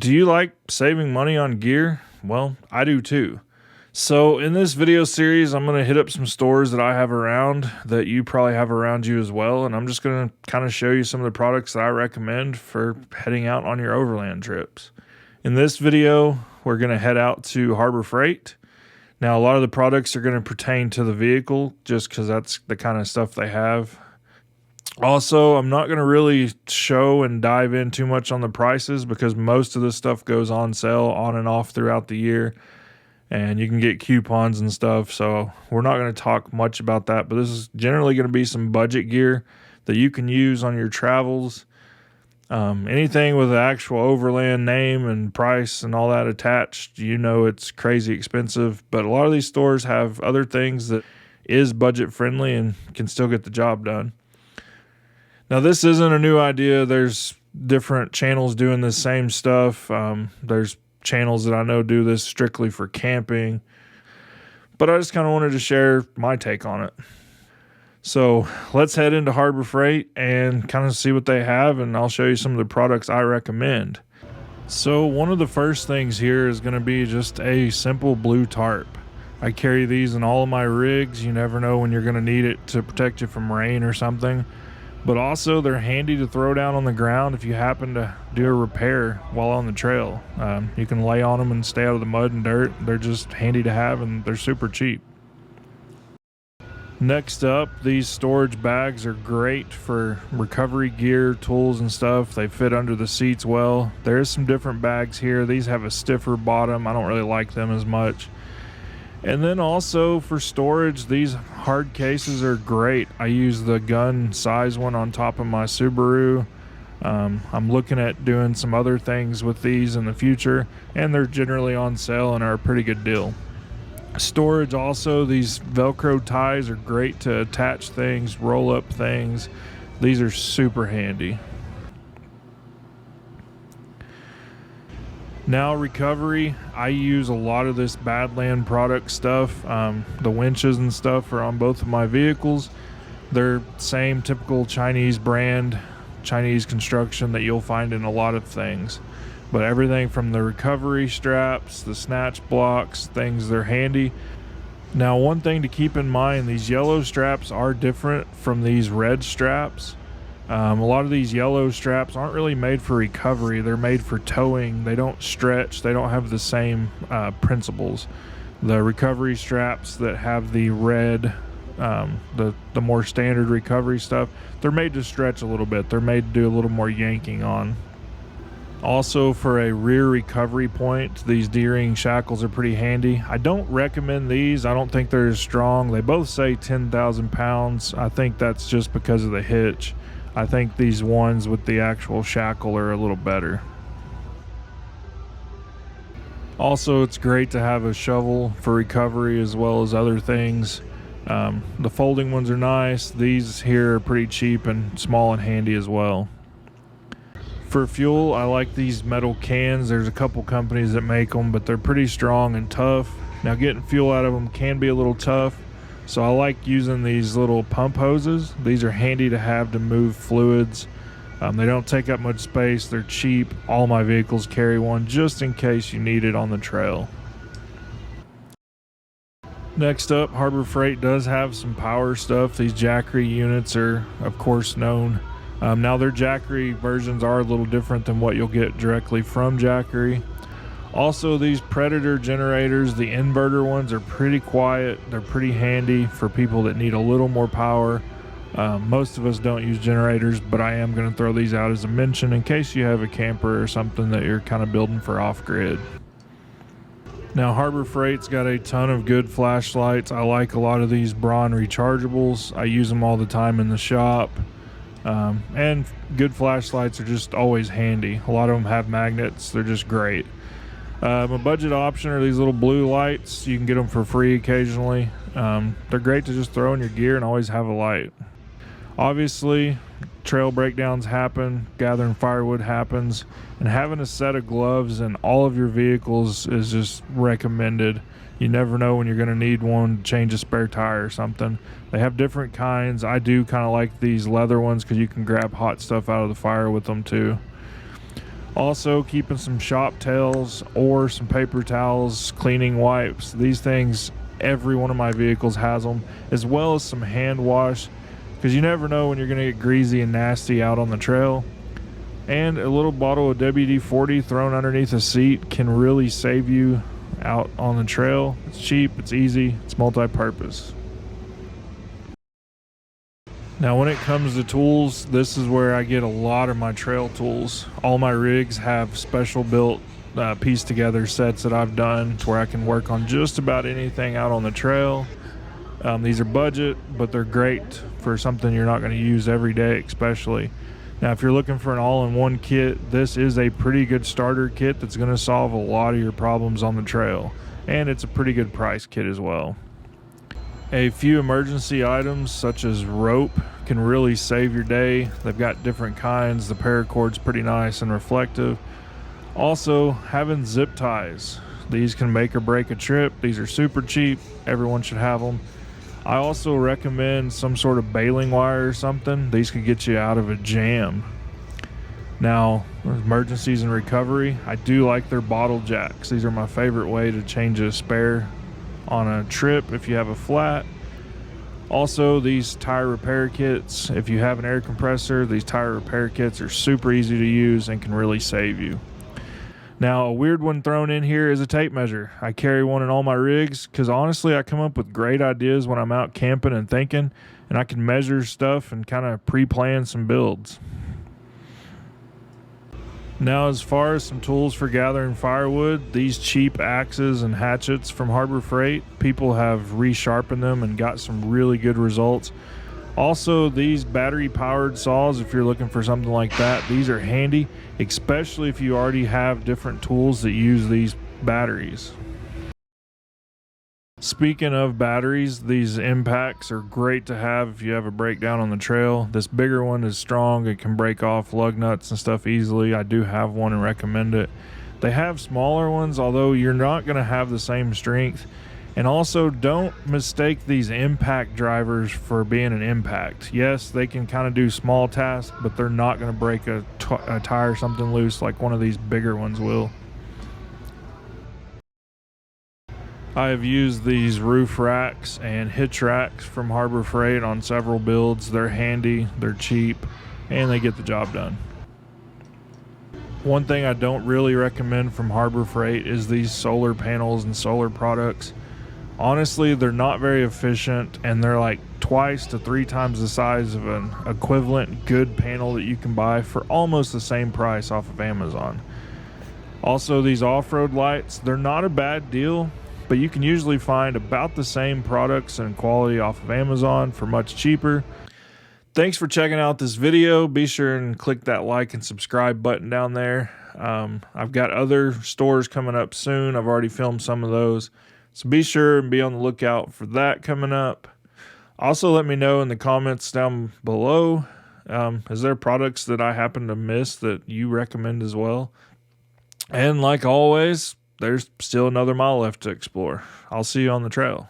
Do you like saving money on gear? Well, I do too. So in this video series, I'm going to hit up some stores that I have around that you probably have around you as well. And I'm just going to kind of show you some of the products that I recommend for heading out on your overland trips. In this video, we're going to head out to Harbor Freight. Now, a lot of the products are going to pertain to the vehicle just because that's the kind of stuff they have. Also, I'm not going to really show and dive in too much on the prices because most of this stuff goes on sale on and off throughout the year. And you can get coupons and stuff, so we're not going to talk much about that. But this is generally going to be some budget gear that you can use on your travels. Anything with the actual Overland name and price and all that attached, you know it's crazy expensive. But a lot of these stores have other things that is budget friendly and can still get the job done. Now, this isn't a new idea. There's different channels doing the same stuff. There's channels that I know do this strictly for camping, but I just kind of wanted to share my take on it. So let's head into Harbor Freight and kind of see what they have, and I'll show you some of the products I recommend. So one of the first things here is going to be just a simple blue tarp. I carry these in all of my rigs. You never know when you're going to need it to protect you from rain or something. But also they're handy to throw down on the ground if you happen to do a repair while on the trail. You can lay on them and stay out of the mud and dirt. They're just handy to have and they're super cheap. Next up, these storage bags are great for recovery gear, tools and stuff. They fit under the seats well. There's some different bags here. These have a stiffer bottom. I don't really like them as much. And then also for storage, these hard cases are great. I use the gun size one on top of my Subaru. I'm looking at doing some other things with these in the future, and they're generally on sale and are a pretty good deal. Storage also, these Velcro ties are great to attach things, roll up things. These are super handy. Now, recovery, I use a lot of this Badland product stuff. The winches and stuff are on both of my vehicles. They're same typical Chinese brand, Chinese construction that you'll find in a lot of things. But everything from the recovery straps, the snatch blocks, things, they're handy. Now, one thing to keep in mind, these yellow straps are different from these red straps. A lot of these yellow straps aren't really made for recovery. They're made for towing. They don't stretch. They don't have the same principles. The recovery straps that have the red, the more standard recovery stuff, they're made to stretch a little bit. They're made to do a little more yanking on. Also, for a rear recovery point, these D-ring shackles are pretty handy. I don't recommend these. I don't think they're as strong. They both say 10,000 pounds. I think that's just because of the hitch. I think these ones with the actual shackle are a little better. Also, it's great to have a shovel for recovery as well as other things. The folding ones are nice. These here are pretty cheap and small and handy as well. For fuel, I like these metal cans. There's a couple companies that make them, but they're pretty strong and tough. Now, getting fuel out of them can be a little tough. So I like using these little pump hoses. These are handy to have to move fluids. They don't take up much space. They're cheap. All my vehicles carry one just in case you need it on the trail. Next up, Harbor Freight does have some power stuff. These Jackery units are, of course, known. Now their Jackery versions are a little different than what you'll get directly from Jackery. Also, these Predator generators, the inverter ones, are pretty quiet. They're pretty handy for people that need a little more power. Most of us don't use generators, but I am going to throw these out as a mention in case you have a camper or something that you're kind of building for off-grid. Now, Harbor Freight's got a ton of good flashlights. I like a lot of these Braun rechargeables. I use them all the time in the shop. And good flashlights are just always handy. A lot of them have magnets. They're just great. A budget option are these little blue lights. You can get them for free occasionally. They're great to just throw in your gear and always have a light. Obviously, trail breakdowns happen, gathering firewood happens, and having a set of gloves in all of your vehicles is just recommended. You never know when you're going to need one to change a spare tire or something. They have different kinds. I do kind of like these leather ones because you can grab hot stuff out of the fire with them too. Also, keeping some shop tails or some paper towels, cleaning wipes. These things, every one of my vehicles has them, as well as some hand wash, because you never know when you're going to get greasy and nasty out on the trail. And a little bottle of WD-40 thrown underneath a seat can really save you out on the trail. It's cheap, it's easy, it's multi-purpose. Now when it comes to tools, this is where I get a lot of my trail tools. All my rigs have special built piece together sets that I've done to where I can work on just about anything out on the trail. These are budget, but they're great for something you're not going to use every day, especially. Now, if you're looking for an all-in-one kit, this is a pretty good starter kit that's going to solve a lot of your problems on the trail. And it's a pretty good price kit as well. A few emergency items such as rope can really save your day. They've got different kinds. The paracord's pretty nice and reflective. Also, having zip ties. These can make or break a trip. These are super cheap. Everyone should have them. I also recommend some sort of baling wire or something. These could get you out of a jam. Now, emergencies and recovery, I do like their bottle jacks. These are my favorite way to change a spare on a trip if you have a flat. Also, these tire repair kits. If you have an air compressor, these tire repair kits are super easy to use and can really save you. Now, a weird one thrown in here is a tape measure. I carry one in all my rigs because honestly, I come up with great ideas when I'm out camping and thinking, and I can measure stuff and kind of pre-plan some builds. Now, as far as some tools for gathering firewood, these cheap axes and hatchets from Harbor Freight, people have resharpened them and got some really good results. Also, these battery-powered saws, if you're looking for something like that, these are handy, especially if you already have different tools that use these batteries. Speaking of batteries, these impacts are great to have if you have a breakdown on the trail. This bigger one is strong. It can break off lug nuts and stuff easily. I do have one and recommend it. They have smaller ones, although you're not going to have the same strength. And also, don't mistake these impact drivers for being an impact. Yes, they can kind of do small tasks, but they're not going to break a tire or something loose like one of these bigger ones will. I have used these roof racks and hitch racks from Harbor Freight on several builds. They're handy, they're cheap, and they get the job done. One thing I don't really recommend from Harbor Freight is these solar panels and solar products. Honestly, they're not very efficient, and they're like twice to 3 times the size of an equivalent good panel that you can buy for almost the same price off of Amazon. Also, these off-road lights, they're not a bad deal, but you can usually find about the same products and quality off of Amazon for much cheaper. Thanks for checking out this video. Be sure and click that like and subscribe button down there. I've got other stores coming up soon. I've already filmed some of those. So be sure and be on the lookout for that coming up. Also, let me know in the comments down below, is there products that I happen to miss that you recommend as well? And like always, there's still another mile left to explore. I'll see you on the trail.